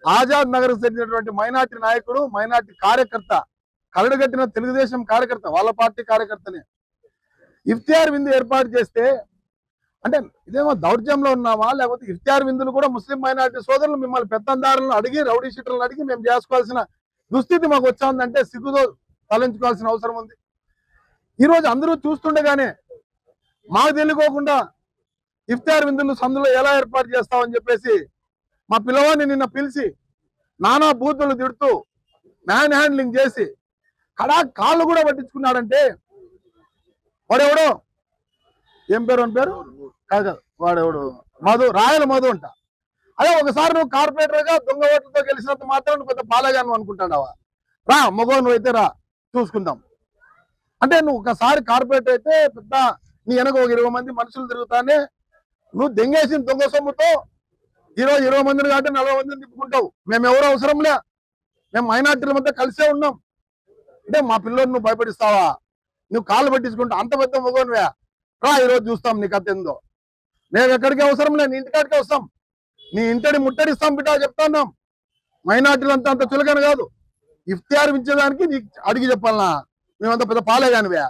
ఆజాద్ నగర్ చెందినటువంటి మైనార్టీ నాయకుడు, మైనార్టీ కార్యకర్త, కరడుగట్టిన తెలుగుదేశం కార్యకర్త, వాళ్ళ పార్టీ కార్యకర్తనే ఇఫ్తియార్ విందు ఏర్పాటు చేస్తే అంటే ఇదేమో దౌర్జంలో ఉన్నామా, లేకపోతే ఇఫ్తియార్ విందులు కూడా ముస్లిం మైనార్టీ సోదరులు మిమ్మల్ని పెత్తందారులను అడిగి, రౌడీ షీటర్లను అడిగి మేము చేసుకోవాల్సిన దుస్థితి మాకు వచ్చిందంటే సిగ్గుతో తలంచుకోవాల్సిన అవసరం ఉంది. ఈరోజు అందరూ చూస్తుండగానే మాకు తెలియకోకుండా ఇఫ్తియార్ విందులు సందులో ఎలా ఏర్పాటు చేస్తామని చెప్పేసి మా పిల్లవాడిని నిన్న పిలిచి నానా బూతులు తిడుతూ మ్యాన్ హ్యాండ్లింగ్ చేసి కాళ్ళు కూడా పట్టించుకున్నాడంటే వాడెవడో ఏం పేరు అని పేరు కాదు, వాడెవడు మధు, రాయల మధు అంట. అదే ఒకసారి నువ్వు కార్పొరేటర్ గా దొంగ ఓట్లతో గెలిచినంత మాత్రం నువ్వు పెద్ద పాలగా నువ్వు అనుకుంటాడావా? రా మగో నువ్వు అయితే రా చూసుకుందాం అంటే నువ్వు ఒకసారి కార్పొరేటర్ అయితే పెద్ద నీ వెనక ఒక 20 మంది మనుషులు తిరుగుతానే నువ్వు దెంగేసిన దొంగ సొమ్ముతో ఈరోజు 20 మందిని కాబట్టి 40 మందిని తిప్పుకుంటావు. మేము ఎవరు అవసరంలే, మేము మైనార్టీల మధ్య కలిసే ఉన్నాం అంటే మా పిల్లలు నువ్వు భయపడిస్తావా? నువ్వు కాళ్ళు పట్టించుకుంటావు, అంత పెద్ద మగోనువే. రా ఈరోజు చూస్తాం నీ కథ ఏందో. మేము ఎక్కడికి అవసరం లే, నీ ఇంటికాడికే వస్తాం, నీ ఇంటడి ముట్టడిస్తాం బిడ్డ చెప్తాన్నాం. మైనార్టీలు అంతా అంత చులకన కాదు, ఇఫ్తియార్ ఇచ్చేదానికి నీకు అడిగి చెప్పాలనా? మేమంతా పెద్ద పాలే కానివే.